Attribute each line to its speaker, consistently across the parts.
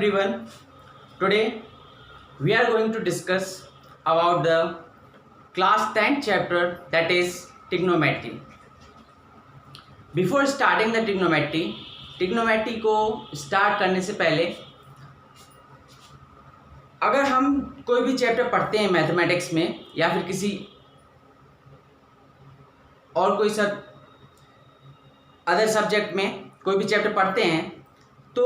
Speaker 1: everyone. Today we are going to discuss about the class 10th chapter, that is trigonometry. Before starting the trigonometry को start करने से पहले अगर हम कोई भी चैप्टर पढ़ते हैं मैथमेटिक्स में या फिर किसी और कोई अदर सब्जेक्ट में कोई भी चैप्टर पढ़ते हैं तो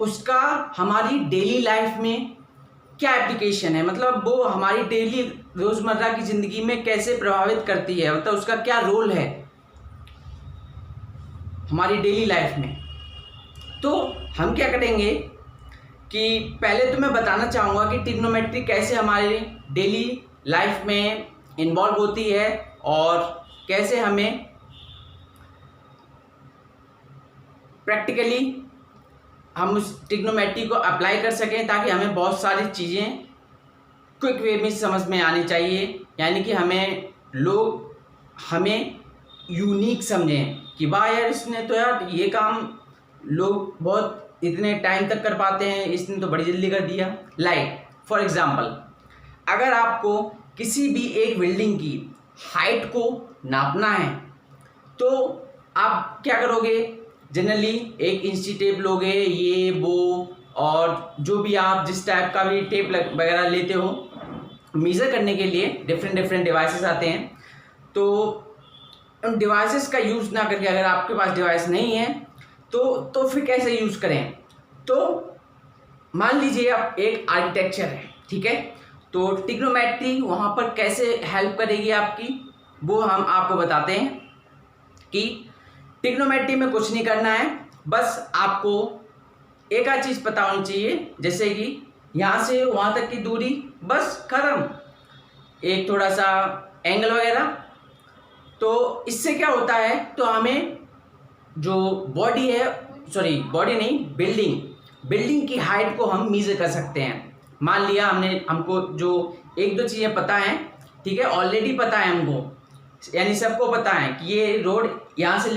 Speaker 1: उसका हमारी डेली लाइफ में क्या एप्लीकेशन है, मतलब वो हमारी डेली रोज़मर्रा की ज़िंदगी में कैसे प्रभावित करती है, मतलब उसका क्या रोल है हमारी डेली लाइफ में। तो हम क्या करेंगे कि पहले तो मैं बताना चाहूँगा कि ट्रिग्नोमेट्री कैसे हमारे डेली लाइफ में इन्वॉल्व होती है और कैसे हमें प्रैक्टिकली हम उस ट्रिग्नोमेट्री को अप्लाई कर सकें, ताकि हमें बहुत सारी चीज़ें क्विक वे में समझ में आनी चाहिए, यानी कि हमें यूनिक समझें कि वाह यार इसने तो यार ये काम लोग बहुत इतने टाइम तक कर पाते हैं, इसने तो बड़ी जल्दी कर दिया। लाइक फॉर एग्जांपल, अगर आपको किसी भी एक बिल्डिंग की हाइट को नापना है तो आप क्या करोगे, जनरली एक इंची टेप लोगे, ये वो और जो भी आप जिस टाइप का भी टेप वगैरह लेते हो मेज़र करने के लिए डिफरेंट डिवाइसेस आते हैं। तो उन डिवाइसेस का यूज़ ना करके, अगर आपके पास डिवाइस नहीं है तो फिर कैसे यूज़ करें। तो मान लीजिए आप एक आर्किटेक्चर है, ठीक है, तो ट्रिग्नोमेट्री वहाँ पर कैसे हेल्प करेगी आपकी, वो हम आपको बताते हैं कि ट्रिग्नोमेट्री में कुछ नहीं करना है, बस आपको एक आध चीज़ पता होनी चाहिए, जैसे कि यहाँ से वहाँ तक की दूरी, बस खत्म, एक थोड़ा सा एंगल वगैरह। तो इससे क्या होता है, तो हमें जो बॉडी है, सॉरी बॉडी नहीं, बिल्डिंग की हाइट को हम मेज़र कर सकते हैं। मान लिया हमको जो एक दो चीज़ें पता हैं, ठीक है, ऑलरेडी पता है हमको, यानी सबको पता है कि ये रोड यहाँ से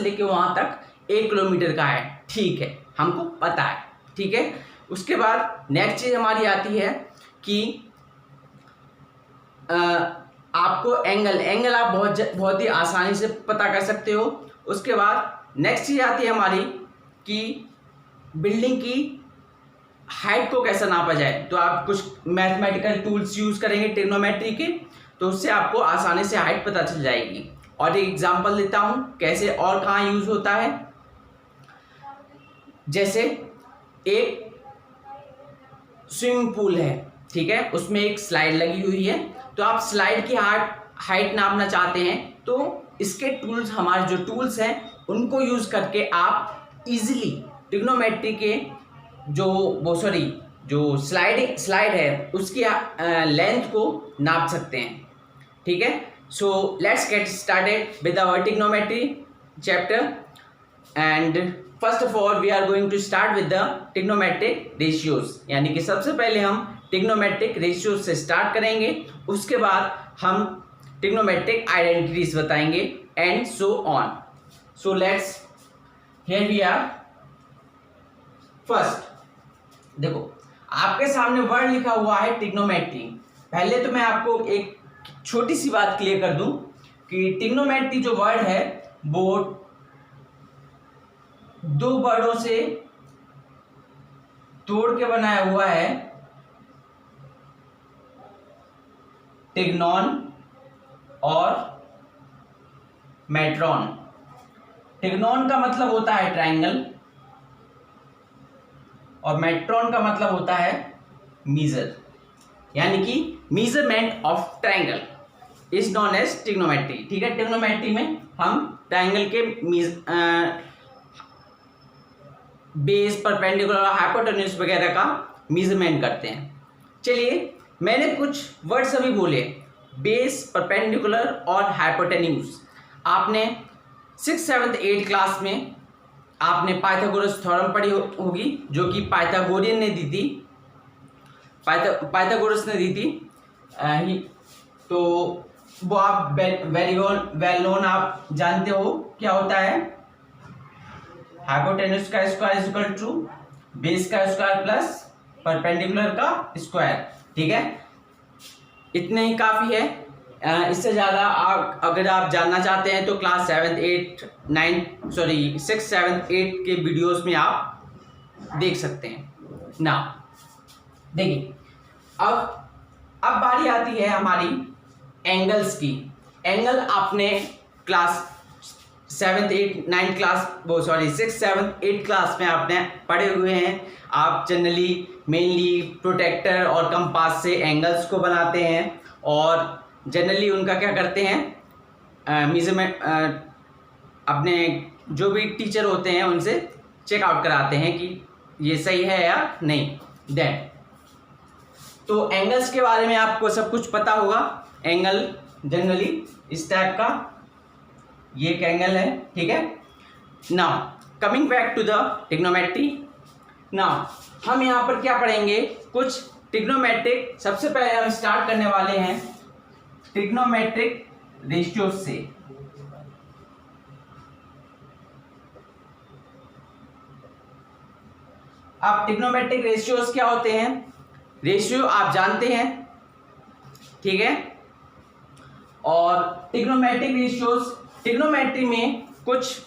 Speaker 1: लेके वहाँ तक 1 किलोमीटर का है, ठीक है, हमको पता है, ठीक है। उसके बाद नेक्स्ट चीज़ हमारी आती है कि आपको एंगल आप बहुत ही आसानी से पता कर सकते हो। उसके बाद नेक्स्ट चीज़ आती है हमारी कि बिल्डिंग की हाइट को कैसे नापा जाए, तो आप कुछ मैथमेटिकल टूल्स यूज़ करेंगे ट्रिग्नोमेट्री के, तो उससे आपको आसानी से हाइट पता चल जाएगी। और एक एग्जांपल देता हूँ कैसे और कहाँ यूज़ होता है। जैसे एक स्विमिंग पूल है, ठीक है, उसमें एक स्लाइड लगी हुई है, तो आप स्लाइड की हाइट नापना चाहते हैं, तो इसके टूल्स, हमारे जो टूल्स हैं उनको यूज़ करके आप इजीली ट्रिग्नोमेट्री के जो स्लाइड है उसकी लेंथ को नाप सकते हैं, ठीक है। So let's get started with our trigonometry chapter and first of all we are going to start with the trigonometric ratios, यानी कि सबसे पहले हम ट्रिग्नोमेट्रिक रेशियोज से स्टार्ट करेंगे, उसके बाद हम ट्रिग्नोमेट्रिक आइडेंटिटीज बताएंगे and so on. So let's here we are. First देखो, आपके सामने वर्ड लिखा हुआ है ट्रिग्नोमेट्री। पहले तो मैं आपको एक छोटी सी बात क्लियर कर दूं कि ट्रिग्नोमेट्री जो वर्ड है वो 2 वर्डों से तोड़ के बनाया हुआ है, ट्रिग्नोन और मेट्रॉन। ट्रिग्नोन का मतलब होता है ट्रायंगल और मेट्रॉन का मतलब होता है मीजर, यानी कि measurement of triangle is known as trigonometry, ठीक है। ट्रिग्नोमेट्री में हम ट्रायंगल के बेस, परपेंडिकुलर, हाइपोटेन्यूज वगैरह का मेजरमेंट करते हैं। चलिए, मैंने कुछ वर्ड्स अभी बोले, बेस, परपेंडिकुलर और हाइपोटेन्यूज। आपने 6th 7th 8th क्लास में आपने पाइथागोरस थ्योरम पढ़ी होगी, जो कि पाइथागोरस ने दी थी, तो वो आप वेरी वेल नोन आप जानते हो क्या होता है। हाइपोटेन्यूज का square is equal to base का स्क्वायर प्लस परपेंडिकुलर का स्क्वायर, ठीक है। इतने ही काफ़ी है। इससे ज़्यादा अगर आप जानना चाहते हैं तो क्लास 7, 8, 9 सॉरी 6, 7, 8 के वीडियोस में आप देख सकते हैं ना। देखिए अब बारी आती है हमारी एंगल्स की। एंगल आपने क्लास 7, 8, 9 क्लास 6, 7, 8 क्लास में आपने पढ़े हुए हैं। आप जनरली मेनली प्रोटेक्टर और कंपास से एंगल्स को बनाते हैं और जनरली उनका क्या करते हैं, मेजरमेंट अपने जो भी टीचर होते हैं उनसे चेक आउट कराते हैं कि ये सही है या नहीं। देन तो एंगल्स के बारे में आपको सब कुछ पता होगा। एंगल जनरली इस टाइप का ये एक एंगल है, ठीक है। Now coming back to the trigonometry. Now हम यहाँ पर क्या पढ़ेंगे, कुछ ट्रिग्नोमेट्रिक। सबसे पहले हम स्टार्ट करने वाले हैं ट्रिग्नोमेट्रिक रेशियोज से। अब ट्रिग्नोमेट्रिक रेशियोज क्या होते हैं? रेशियो आप जानते हैं, ठीक है। और ट्रिग्नोमेट्रिक रेशियोज, ट्रिग्नोमेट्री में कुछ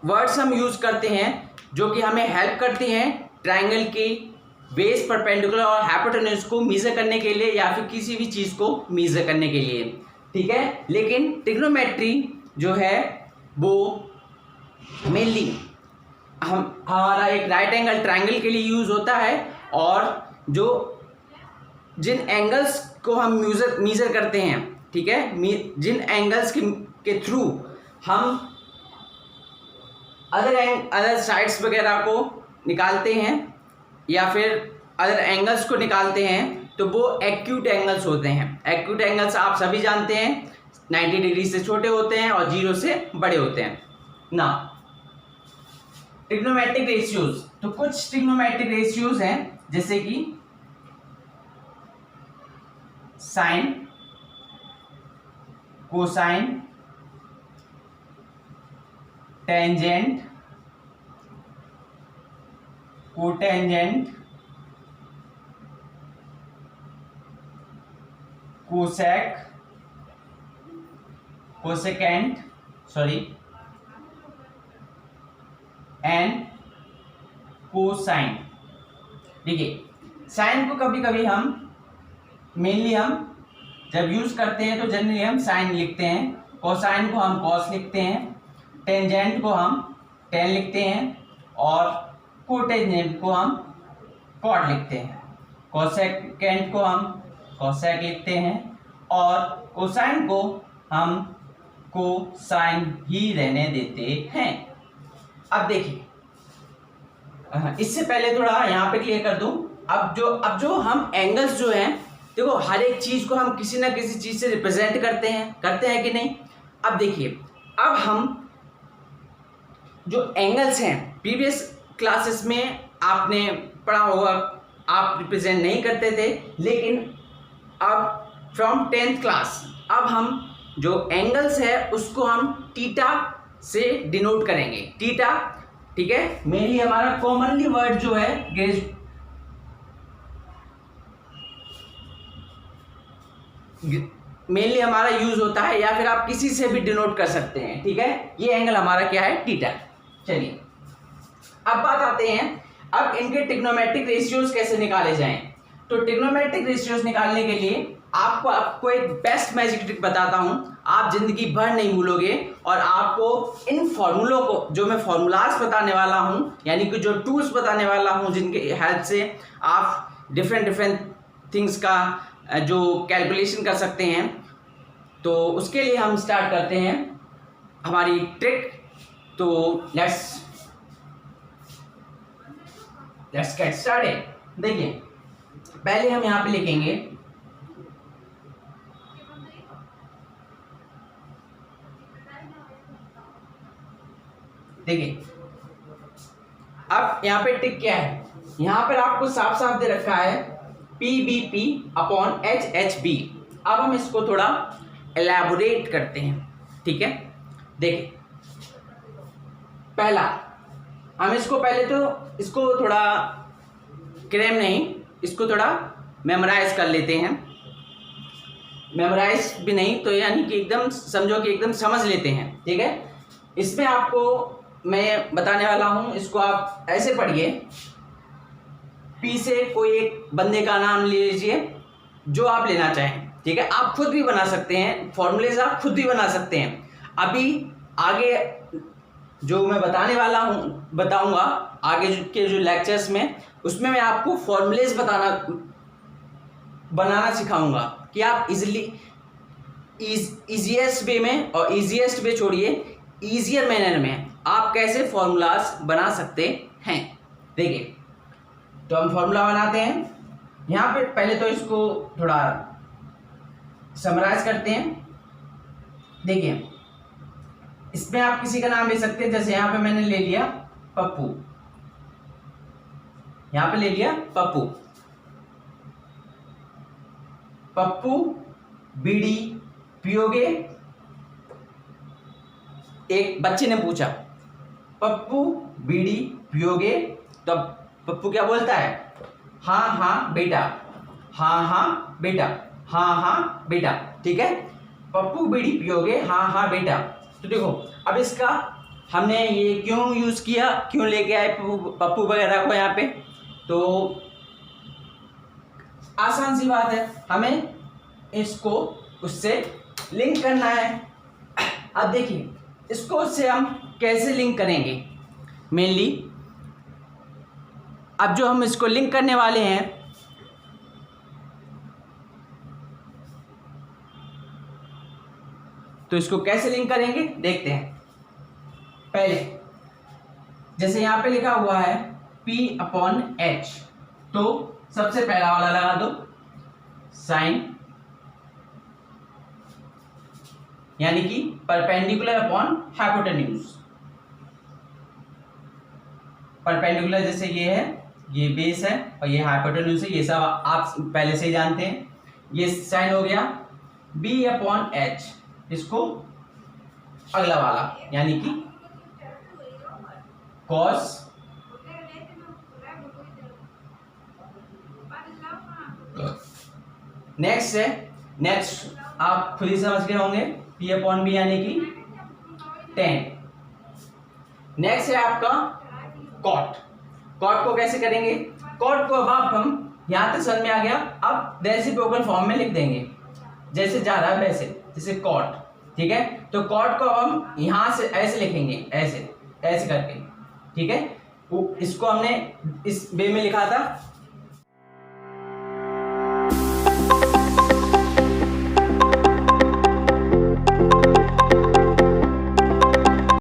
Speaker 1: वर्ड्स हम यूज करते हैं जो कि हमें हेल्प करती हैं ट्रायंगल की बेस, परपेंडिकुलर और हाइपोटेन्यूज को मेजर करने के लिए या फिर किसी भी चीज को मेजर करने के लिए, ठीक है। लेकिन ट्रिग्नोमेट्री जो है वो मेनली हमारा एक राइट एंगल ट्रायंगल के लिए यूज होता है और जो जिन एंगल्स को हम मेजर करते हैं, ठीक है, जिन एंगल्स के थ्रू हम अदर साइड्स वगैरह को निकालते हैं या फिर अदर एंगल्स को निकालते हैं तो वो एक्यूट एंगल्स होते हैं। एक्यूट एंगल्स आप सभी जानते हैं 90 डिग्री से छोटे होते हैं और 0 से बड़े होते हैं ना। ट्रिग्नोमेट्रिक रेशियोज, तो कुछ ट्रिग्नोमेट्रिक रेशियोज हैं जैसे कि sine, cosine, tangent, cotangent, cosec, cosecant and cosine. देखिए साइन को कभी कभी हम मेनली हम जब यूज करते हैं तो जनरली हम साइन लिखते हैं, कोसाइन को हम कॉस लिखते हैं, टेंजेंट को हम टेन लिखते हैं और कोटेंजेंट को हम कॉट लिखते हैं, कोसेकेंट को हम कोसेक लिखते हैं और कोसाइन को हम कोसाइन ही रहने देते हैं। अब देखिए इससे पहले थोड़ा यहाँ पे क्लियर कर दूं। अब जो हम एंगल्स जो हैं, देखो हर एक चीज को हम किसी ना किसी चीज से रिप्रेजेंट करते हैं कि नहीं। अब देखिए अब हम जो एंगल्स हैं प्रीवियस क्लासेस में आपने पढ़ा होगा, आप रिप्रेजेंट नहीं करते थे, लेकिन अब फ्रॉम 10th क्लास अब हम जो एंगल्स है उसको हम थीटा से डिनोट करेंगे। थीटा, ठीक है, मेनली हमारा कॉमनली वर्ड जो है मेनली हमारा यूज होता है या फिर आप किसी से भी डिनोट कर सकते हैं, ठीक है। ये एंगल हमारा क्या है, थीटा। चलिए अब बात आते हैं अब इनके ट्रिग्नोमेट्रिक रेशियोज कैसे निकाले जाएं। तो ट्रिग्नोमेट्रिक रेशियोज निकालने के लिए आपको एक बेस्ट मैजिक ट्रिक बताता हूं, आप जिंदगी भर नहीं भूलोगे। और आपको इन फॉर्मूलों को, जो मैं फॉर्मूलाज बताने वाला हूं, यानी कि जो टूल्स बताने वाला हूं जिनके हेल्प से आप डिफरेंट थिंग्स का जो कैलकुलेशन कर सकते हैं, तो उसके लिए हम स्टार्ट करते हैं हमारी ट्रिक। तो लेट्स गेट स्टार्टेड। देखिए पहले हम यहां पे लिखेंगे देखिए अब यहाँ पे ट्रिक क्या है, यहाँ पर आपको साफ साफ दे रखा है PBP अपॉन HHB। अब हम इसको थोड़ा एलैबोरेट करते हैं, ठीक है। देखिए पहला हम इसको पहले तो इसको थोड़ा क्रैम नहीं, इसको थोड़ा मेमोराइज कर लेते हैं। मेमोराइज भी नहीं तो यानी कि एकदम समझो कि एकदम समझ लेते हैं, ठीक है। इसमें आपको मैं बताने वाला हूँ, इसको आप ऐसे पढ़िए। पी से कोई एक बंदे का नाम ले लीजिए जो आप लेना चाहें, ठीक है। आप खुद भी बना सकते हैं फॉर्मूलेज, आप खुद भी बना सकते हैं। अभी आगे जो मैं बताऊंगा आगे के जो लेक्चर्स में, उसमें मैं आपको फॉर्मूलेज बनाना सिखाऊंगा कि आप इजीएस्ट वे में, और इजीएस्ट वे छोड़िए, ईजियर मैनर में आप कैसे फॉर्मूलाज बना सकते हैं। देखिए, तो हम फॉर्मूला बनाते हैं। यहाँ पे पहले तो इसको थोड़ा समराइज करते हैं। देखिए, इसमें आप किसी का नाम ले सकते हैं, जैसे यहाँ पे मैंने ले लिया पप्पू, यहाँ पे ले लिया पप्पू। पप्पू बीड़ी पियोगे? एक बच्चे ने पूछा पप्पू बीड़ी पियोगे? तो पप्पू क्या बोलता है? हाँ हाँ बेटा, हाँ हाँ बेटा, हाँ हाँ बेटा, ठीक है। पप्पू बीड़ी पियोगे? हाँ हाँ बेटा। तो देखो, अब इसका हमने ये क्यों यूज किया, क्यों लेके आए पप्पू वगैरह को यहाँ पे, तो आसान सी बात है, हमें इसको उससे लिंक करना है। अब देखिए, इसको उससे हम कैसे लिंक करेंगे मेनली। अब जो हम इसको लिंक करने वाले हैं, तो इसको कैसे लिंक करेंगे देखते हैं। पहले जैसे यहां पे लिखा हुआ है P/H, तो सबसे पहला वाला लगा दो साइन, यानी कि परपेंडिकुलर अपॉन हाइपोटेन्यूज। परपेंडिकुलर जैसे ये है, ये बेस है और ये हाइपोटेन्यूज है, ये सब आप पहले से ही जानते हैं। ये साइन हो गया। B/H, इसको अगला वाला यानी कि cos, नेक्स्ट है, नेक्स्ट आप खुद ही समझ गए होंगे, P/B यानी कि tan। नेक्स्ट है आपका cot। cot को कैसे करेंगे? cot को अब हम यहां तक समझ में आ गया। अब रेसिप्रोकल फॉर्म में लिख देंगे, जैसे जा रहा है वैसे, जैसे cot, ठीक है। तो cot को अब हम यहां से ऐसे लिखेंगे, ऐसे ऐसे करके, ठीक है। इसको हमने इस वे में लिखा था